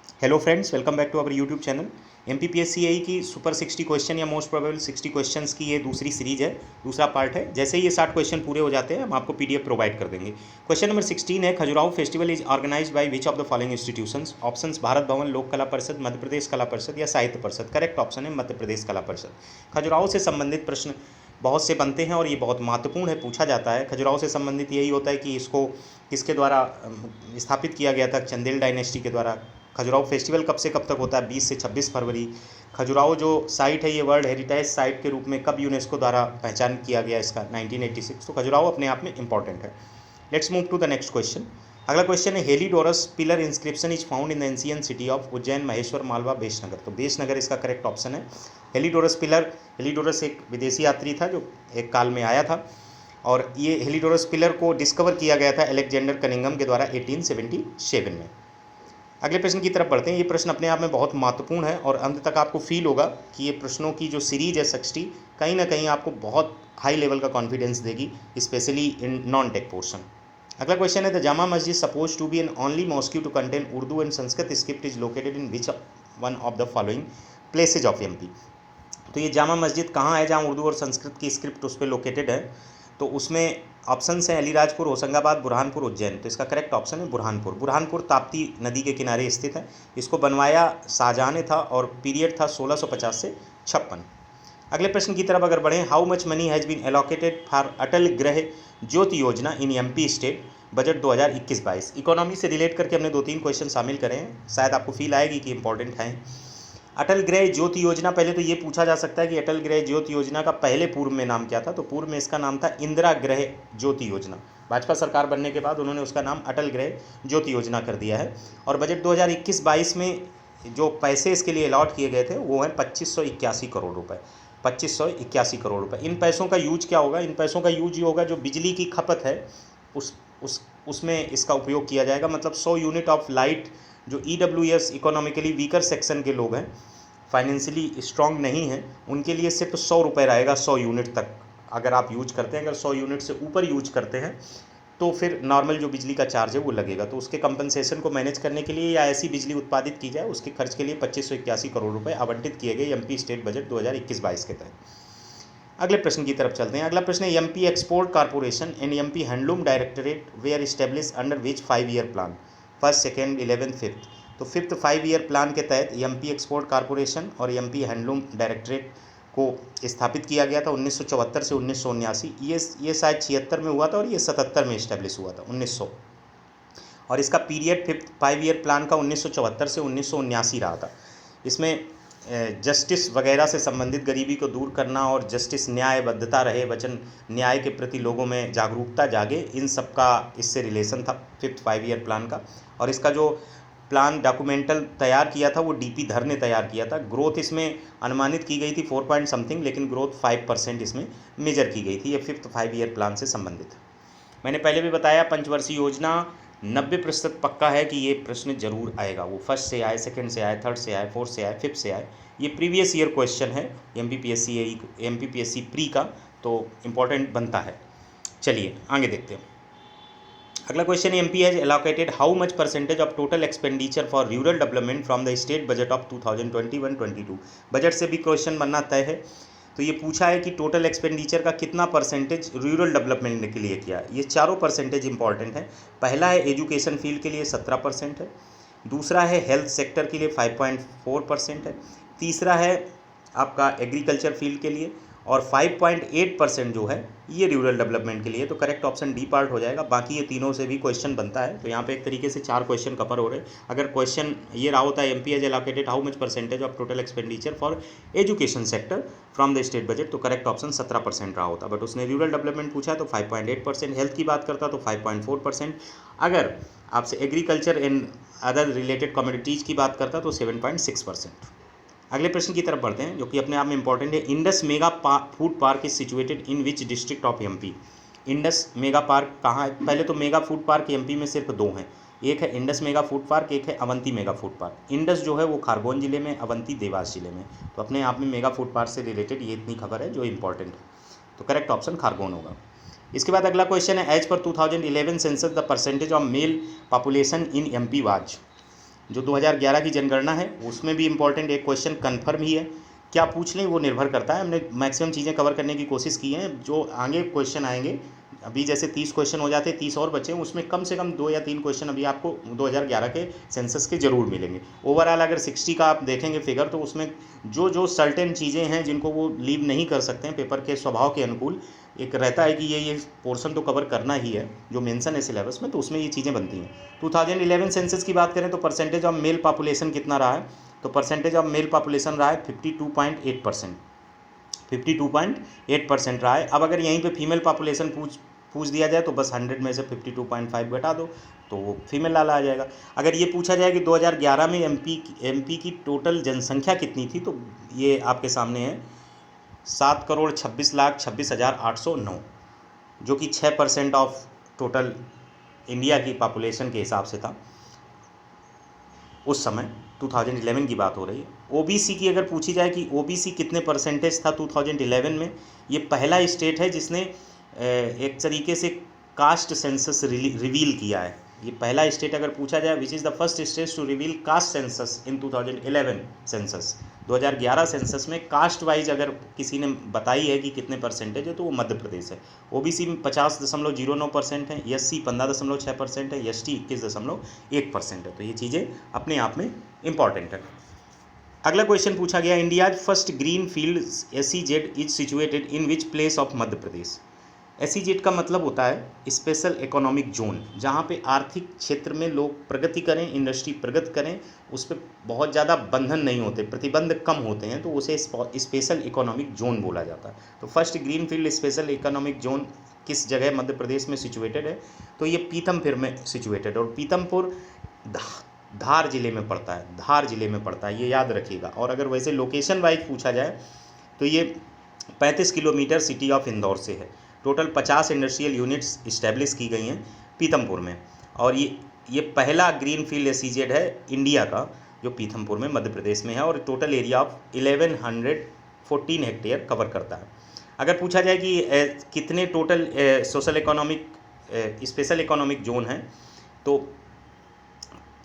Hello friends, welcome back to our YouTube channel. MPPSCI की super 60 question या most probable 60 questions की ये दूसरी सीरीज है, दूसरा पार्ट है। जैसे ही ये 60 क्वेश्चन पूरे हो जाते हैं हम आपको पीडीएफ प्रोवाइड कर देंगे। क्वेश्चन नंबर 16 है, Khajuraho festival is organized by which of the following institutions. Options Bharat Bhavan, Lok कला परिषद, मध्य प्रदेश कला परिषद या साहित्य परिषद। करेक्ट ऑप्शन है मध्य प्रदेश कला परिषद। खजुराहो से संबंधित प्रश्न बहुत से बनते हैं और ये बहुत महत्वपूर्ण है, पूछा जाता है। खजुराहो से संबंधित यही होता है कि इसको किसके द्वारा स्थापित किया गया था, चंदेल डायनेस्टी के द्वारा। खजुराहो फेस्टिवल कब से कब तक होता है, 20 से 26 फरवरी। खजुराहो जो साइट है ये वर्ल्ड हेरिटेज साइट के रूप में कब यूनेस्को द्वारा पहचान किया गया इसका, 1986। तो खजुराहो अपने आप में इंपॉर्टेंट है। Let's move to the next question. अगला क्वेश्चन है, Heliodorus pillar inscription is found in the ancient city of Ujjain, Maheshwar, Malwa, Besnagar. तो बेशनगर इसका करेक्ट ऑप्शन है। हेलीडोरस पिलर, हेलीडोरस एक विदेशी यात्री था जो एक काल में आया था और ये हेलीडोरस पिलर को डिस्कवर किया गया था अलेक्जेंडर कनिंघम के द्वारा 1877 में। अगले प्रश्न की तरफ बढ़ते हैं। ये प्रश्न अपने आप में बहुत महत्वपूर्ण है और अंत तक आपको फील होगा कि ये प्रश्नों की जो सीरीज है 60 कहीं ना कहीं आपको बहुत हाई लेवल का कॉन्फिडेंस देगी, specially in non tech portion. अगला क्वेश्चन है, the Jama Masjid suppose to be an only mosque to contain Urdu and Sanskrit script is located in which one of the following places of MP. तो ये जामा मस्जिद कहाँ है जहाँ उर्दू और संस्कृत की स्क्रिप्ट उस पर लोकेटेड है? तो उसमें ऑप्शंस हैं अलीराजपुर, होशंगाबाद, बुरहानपुर, उज्जैन। तो इसका करेक्ट ऑप्शन है बुरहानपुर। बुरहानपुर ताप्ती नदी के किनारे स्थित है। इसको बनवाया शाहजहाँ ने था और पीरियड था 1650 से 56। अगले प्रश्न की तरफ अगर बढ़ें, how much money has been allocated for Atal Griha Jyoti Yojana in MP state budget 2021-22। Economy से रिलेट करके हमने 2-3 क्वेश्चन शामिल करे हैं, शायद आपको फील आएगी कि इंपॉर्टेंट हैं। अटल गृह ज्योति योजना, पहले तो ये पूछा जा सकता है कि अटल गृह ज्योति योजना का पहले पूर्व में नाम क्या था। तो पूर्व में इसका नाम था इंदिरा गृह ज्योति योजना। भाजपा सरकार बनने के बाद उन्होंने उसका नाम अटल गृह ज्योति योजना कर दिया है। और बजट 2021-22 में जो पैसे इसके लिए अलॉट किए गए थे वो हैं 2581 करोड़ रुपए। 2581 करोड़ रुपए। इन पैसों का यूज क्या होगा? इन पैसों का यूज ये होगा जो बिजली की खपत है उसमें इसका उपयोग किया जाएगा। मतलब 100 यूनिट ऑफ लाइट जो EWS इकोनॉमिकली वीकर सेक्शन के लोग हैं, फाइनेंशियली स्ट्रॉन्ग नहीं हैं, उनके लिए सिर्फ 100 रुपये रहेगा 100 यूनिट तक अगर आप यूज करते हैं। अगर 100 यूनिट से ऊपर यूज करते हैं तो फिर नॉर्मल जो बिजली का चार्ज है वो लगेगा। तो उसके कंपनसेशन को मैनेज करने के लिए या ऐसी बिजली उत्पादित की जाए उसके खर्च के लिए 2581 करोड़ रुपए आवंटित किए गए एमपी स्टेट बजट 2021-22 के तहत। अगले प्रश्न की तरफ चलते हैं। अगला प्रश्न है, MP export corporation and MP handloom directorate were establish under which 5 year plan, first, second, 11th, 5th। तो 5th 5 ईयर प्लान के तहत एमपी एक्सपोर्ट कॉर्पोरेशन और एमपी हैंडलूम डायरेक्टरेट को स्थापित किया गया था 1974 से 1979। ये शायद 76 में हुआ था और ये 77 में इस्टेब्लिश हुआ था 1900। और इसका पीरियड 5th 5 ईयर प्लान का 1974 से 1979 रहा था। इसमें जस्टिस वगैरह से संबंधित, गरीबी को दूर करना और जस्टिस, न्यायबद्धता रहे, वचन न्याय के प्रति लोगों में जागरूकता जागे, इन सब का इससे रिलेशन था 5th 5 ईयर प्लान का। और इसका जो प्लान डॉक्यूमेंटल तैयार किया था वो डीपी धर ने तैयार किया था। ग्रोथ इसमें अनुमानित की गई थी 4 पॉइंट समथिंग, लेकिन ग्रोथ 5% इसमें मेजर की गई थी। ये 5th 5 ईयर प्लान से संबंधित है। मैंने पहले भी बताया पंचवर्षीय योजना 90% पक्का है कि ये प्रश्न जरूर आएगा। वो फर्स्ट से आए, सेकंड से आए, थर्ड से आए, फोर्थ से आए, 5th से आए। ये प्रीवियस ईयर क्वेश्चन है एमपीपीएससी प्री का, तो इम्पोर्टेंट बनता है। चलिए आगे देखते हैं। अगला question, MP has allocated how much percentage of total expenditure for rural development from the state budget of 2021-22। Budget से भी क्वेश्चन बनना तय है। तो ये पूछा है कि टोटल एक्सपेंडिचर का कितना परसेंटेज रूरल डेवलपमेंट के लिए किया। ये चारों परसेंटेज इंपॉर्टेंट है। पहला है एजुकेशन फील्ड के लिए 17% है, दूसरा है हेल्थ सेक्टर के लिए 5.4% है, तीसरा है आपका एग्रीकल्चर फील्ड के लिए, और 5.8% जो है ये रूरल डेवलपमेंट के लिए। तो करेक्ट ऑप्शन डी पार्ट हो जाएगा। बाकी ये तीनों से भी क्वेश्चन बनता है। तो यहाँ पे एक तरीके से 4 क्वेश्चन कवर हो रहे हैं। अगर क्वेश्चन ये रहा होता है, MP has allocated how much percentage of total expenditure for education sector from the state budget, तो करेक्ट ऑप्शन 17% रहा होता। बट उसने रूरल डेवलपमेंट पूछा है तो 5.8%, हेल्थ की बात करता तो 5.4%, अगर आपसे agriculture and other related communities की बात करता तो 7.6%। अगले प्रश्न की तरफ बढ़ते हैं जो कि अपने आप में इंपॉर्टेंट है। Indus mega food park is situated in which district of MP. Indus mega park कहाँ है? पहले तो मेगा फूड पार्क एमपी में सिर्फ 2 हैं, एक है इंडस मेगा फूड पार्क, एक है Avanti mega food park. Indus जो है वो खारगोन जिले में, अवंती देवास जिले में। तो अपने आप में मेगा फूड पार्क से रिलेटेड ये इतनी खबर है जो इंपॉर्टेंट है। तो करेक्ट ऑप्शन खारगोन होगा। इसके बाद अगला क्वेश्चन है, as per 2011 census the percentage of male population in MP was. जो 2011 की जनगणना है उसमें भी इम्पॉर्टेंट एक क्वेश्चन कन्फर्म ही है, क्या पूछ लें वो निर्भर करता है। हमने मैक्सिमम चीज़ें कवर करने की कोशिश की हैं। जो आगे क्वेश्चन आएंगे, अभी जैसे 30 क्वेश्चन हो जाते हैं, 30 और बचे हैं, उसमें कम से कम 2 या 3 क्वेश्चन अभी आपको 2011 के सेंसस के जरूर मिलेंगे। ओवरऑल अगर 60 का आप देखेंगे फिगर, तो उसमें जो जो सर्टेन चीज़ें हैं जिनको वो लीव नहीं कर सकते हैं पेपर के स्वभाव के अनुकूल, एक रहता है कि ये पोर्शन तो कवर करना ही है जो मेंशन है सिलेबस में, तो उसमें ये चीज़ें बनती हैं। 2011 सेंसस की बात करें तो परसेंटेज ऑफ मेल पॉपुलेशन कितना रहा है, तो परसेंटेज ऑफ मेल पॉपुलेशन रहा है 52.8%, 52.8% रहा है। अब अगर यहीं पे फीमेल पॉपुलेशन पूछ दिया जाए तो बस 100 में से 52.5 घटा दो तो वो फीमेल वाला आ जाएगा। अगर ये पूछा जाए कि 2011 में एमपी की टोटल जनसंख्या कितनी थी, तो ये आपके सामने है 7,26,26,809, जो कि 6% ऑफ टोटल इंडिया की पॉपुलेशन के हिसाब से था उस समय। 2011 की बात हो रही है। ओबीसी की अगर पूछी जाए कि ओबीसी कितने परसेंटेज था 2011 में, ये पहला स्टेट है जिसने एक तरीके से कास्ट सेंसस रिवील किया है। ये पहला स्टेट अगर पूछा जाए, which is the first state to reveal caste census in 2011 census, 2011 census में कास्ट वाइज अगर किसी ने बताई है कि कितने परसेंटेज है तो वो मध्य प्रदेश है। ओबीसी में 50.09% है, एससी 15.6% है, एसटी 21.1% है। तो ये चीज़ें अपने आप में इंपॉर्टेंट है। अगला क्वेश्चन पूछा गया, India first green field SEZ is situated in which place of Madhya Pradesh. SEZ का मतलब होता है स्पेशल इकोनॉमिक जोन, जहाँ पे आर्थिक क्षेत्र में लोग प्रगति करें, इंडस्ट्री प्रगति करें, उस पर बहुत ज़्यादा बंधन नहीं होते, प्रतिबंध कम होते हैं, तो उसे स्पेशल इकोनॉमिक जोन बोला जाता है। तो first green field special economic zone किस जगह मध्य प्रदेश में सिचुएटेड है, तो ये पीथमपुर में सिचुएटेड है। और पीथमपुर धार जिले में पड़ता है, धार जिले में पड़ता है, ये याद रखिएगा। और अगर वैसे लोकेशन वाइज पूछा जाए तो ये 35 किलोमीटर सिटी ऑफ इंदौर से है। टोटल 50 इंडस्ट्रियल यूनिट्स इस्टेब्लिश की गई हैं पीथमपुर में, और ये पहला ग्रीन फील्ड एसईजेड है इंडिया का जो पीथमपुर में मध्य प्रदेश में है, और total area of 1114 hectare cover करता है। अगर पूछा जाए कि कितने total social economic special economic zone हैं, तो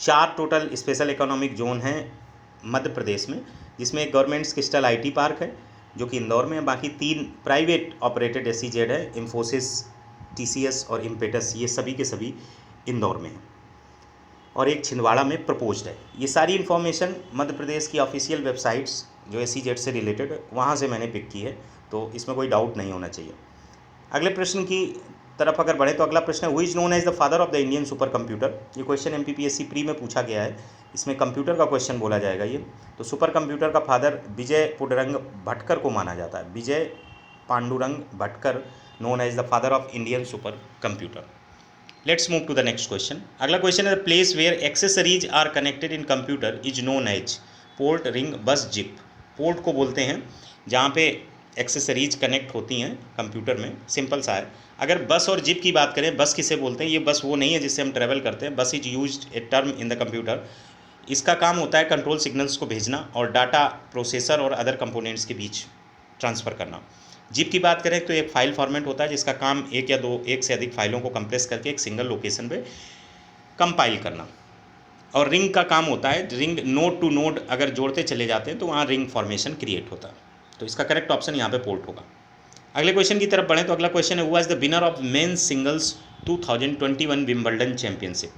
4 टोटल स्पेशल इकोनॉमिक जोन हैं मध्य प्रदेश में, जिसमें एक गवर्नमेंट क्रिस्टल आईटी पार्क है जो कि इंदौर में है, बाकी 3 प्राइवेट ऑपरेटेड एसईजेड है, इंफोसिस, टीसीएस और इम्पेटस, ये सभी के सभी इंदौर में है, और एक छिंदवाड़ा में प्रपोज्ड है। ये सारी इन्फॉर्मेशन मध्य प्रदेश की ऑफिशियल वेबसाइट्स जो एसईजेड से रिलेटेड है वहाँ से मैंने पिक की है, तो इसमें कोई डाउट नहीं होना चाहिए। अगले प्रश्न की तरफ अगर बढ़े तो अगला प्रश्न है, who is known as the father of the Indian super computer. ये क्वेश्चन एमपीपीएससी प्री में पूछा गया है, इसमें कंप्यूटर का क्वेश्चन बोला जाएगा ये। तो सुपर कंप्यूटर का फादर विजय पुडरंग भटकर को माना जाता है, Vijay Pandurang Bhatkar, known as the father of Indian super computer. Let's move to the next question. अगला क्वेश्चन है, the place where accessories are connected in computer is known as port, ring, bus, zip. Port को बोलते हैं जहाँ पे accessories connect होती हैं computer में, सिंपल सा है। अगर बस और जिप की बात करें, बस किसे बोलते हैं, ये बस वो नहीं है जिससे हम ट्रैवल करते हैं। बस is used a term in the computer. इसका काम होता है कंट्रोल सिग्नल्स को भेजना और डाटा प्रोसेसर और अदर कंपोनेंट्स के बीच ट्रांसफ़र करना। जिप की बात करें तो एक फाइल फॉर्मेट होता है जिसका काम एक से अधिक फाइलों को कंप्रेस करके एक सिंगल लोकेशन पे कंपाइल करना। और रिंग का काम होता है, रिंग नोड टू नोड अगर जोड़ते चले जाते हैं तो वहाँ रिंग फॉर्मेशन क्रिएट होता है। तो इसका करेक्ट ऑप्शन यहाँ पे पोर्ट होगा। अगले क्वेश्चन की तरफ बढ़ें तो अगला क्वेश्चन है, who was the winner of men's singles 2021 Wimbledon championship.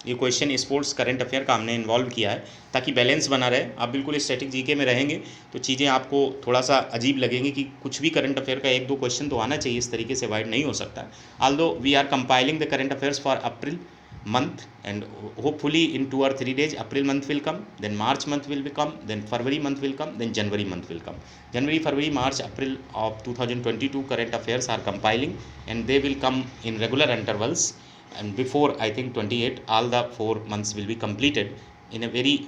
ये क्वेश्चन स्पोर्ट्स करंट अफेयर का हमने इन्वॉल्व किया है ताकि बैलेंस बना रहे। आप बिल्कुल स्टैटिक जीके में रहेंगे तो चीज़ें आपको थोड़ा सा अजीब लगेंगी कि कुछ भी करंट अफेयर का 1-2 क्वेश्चन तो आना चाहिए, इस तरीके से अवॉइड नहीं हो सकता। Although we are compiling the current affairs for April month and hopefully in 2 or 3 days April month will come, then March month will become, then February month will come, then January month will come. January, February, March, April of 2022 current affairs are compiling and they will come in regular intervals, and before I think 28 all the 4 months will be completed in a very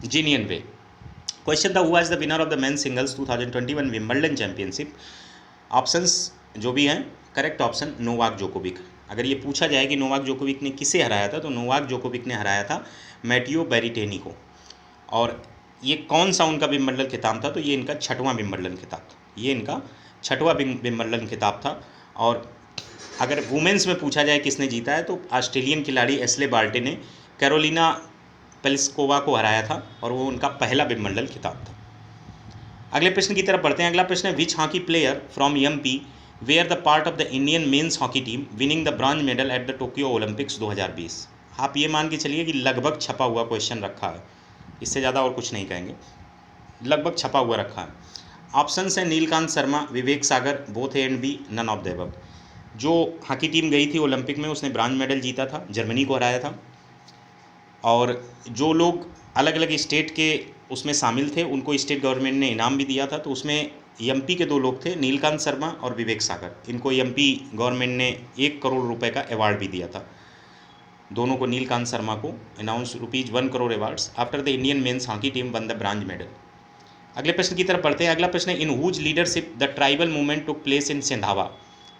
genuine way. Question the who was the winner of the men's singles 2021 Wimbledon championship. Options जो भी हैं, correct option Novak Djokovic. अगर ये पूछा जाए कि Novak Djokovic ने किसे हराया था तो नोवाक जोकोविक ने हराया था मैटियो बेरिटेनी को। और ये कौन सा उनका विंबलडन खिताब था, तो ये इनका 6वां विंबलडन खिताब था, ये इनका 6वां विंबलडन खिताब था। और अगर वुमेंस में पूछा जाए किसने जीता है तो ऑस्ट्रेलियन खिलाड़ी एस्ले बार्टे ने कैरोलिना पेलिस्कोवा को हराया था और वो उनका पहला विंबलडन खिताब था। अगले प्रश्न की तरफ बढ़ते हैं। अगला प्रश्न है, which hockey player from MP were the part of the Indian men's hockey team winning the bronze medal at the Tokyo Olympics 2020। आप ये मान के चलिए कि लगभग छपा हुआ क्वेश्चन रखा है, इससे ज़्यादा और कुछ नहीं कहेंगे, लगभग छपा हुआ रखा है। ऑप्शंस हैं Neelkanth Sharma, Vivek Sagar, both A and B, none of the above. जो हॉकी टीम गई थी ओलंपिक में उसने ब्रॉन्ज मेडल जीता था, जर्मनी को हराया था। और जो लोग अलग अलग स्टेट के उसमें शामिल थे उनको स्टेट गवर्नमेंट ने इनाम भी दिया था। तो उसमें एमपी के 2 लोग थे, नीलकांत शर्मा और विवेक सागर। इनको एमपी गवर्नमेंट ने 1 करोड़ रुपए का अवार्ड भी दिया था। दोनों को, नीलकांत शर्मा को announce ₹1 crore awards after the Indian men's hockey team won the bronze medal. अगले प्रश्न की तरफ बढ़ते हैं। अगला प्रश्न है, in whose leadership the tribal movement took place in Sendhwa.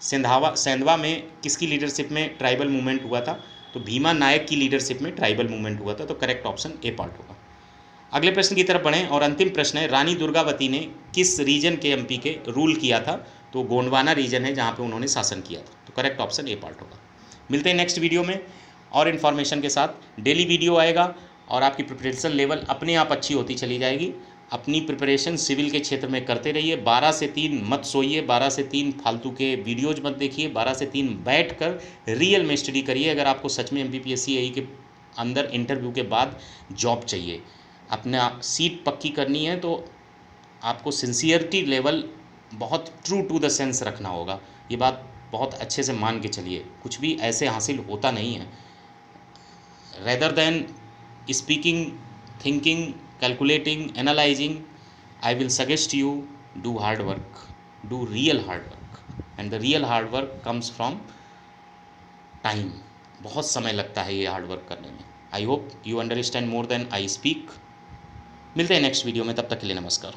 Sendhwa में किसकी लीडरशिप में ट्राइबल मूवमेंट हुआ था? तो भीमा नायक की लीडरशिप में ट्राइबल मूवमेंट हुआ था। तो करेक्ट ऑप्शन ए पार्ट होगा। अगले प्रश्न की तरफ बढ़ें और अंतिम प्रश्न है, रानी दुर्गावती ने किस रीजन के एमपी के रूल किया था? तो गोंडवाना रीजन है जहाँ पे उन्होंने शासन किया था। तो करेक्ट ऑप्शन ए पार्ट होगा। मिलते हैं नेक्स्ट वीडियो में और इन्फॉर्मेशन के साथ। डेली वीडियो आएगा और आपकी प्रिपरेशन लेवल अपने आप अच्छी होती चली जाएगी। अपनी प्रिपरेशन सिविल के क्षेत्र में करते रहिए। 12 से 3 मत सोइए, 12 से 3 फालतू के वीडियोज मत देखिए, 12 से 3 बैठकर रियल में स्टडी करिए। अगर आपको सच में एमपीपीएससी एई के अंदर इंटरव्यू के बाद जॉब चाहिए, अपना सीट पक्की करनी है, तो आपको सिंसियरिटी लेवल बहुत ट्रू टू द सेंस रखना होगा। ये बात बहुत अच्छे से मान के चलिए, कुछ भी ऐसे हासिल होता नहीं है। Rather than speaking, thinking, calculating, analyzing, I will suggest you do hard work, do real hard work, and the real hard work comes from time. बहुत समय लगता है ये हार्ड वर्क करने में। I hope you understand more than I speak. मिलते हैं next video में, तब तक के लिए नमस्कार।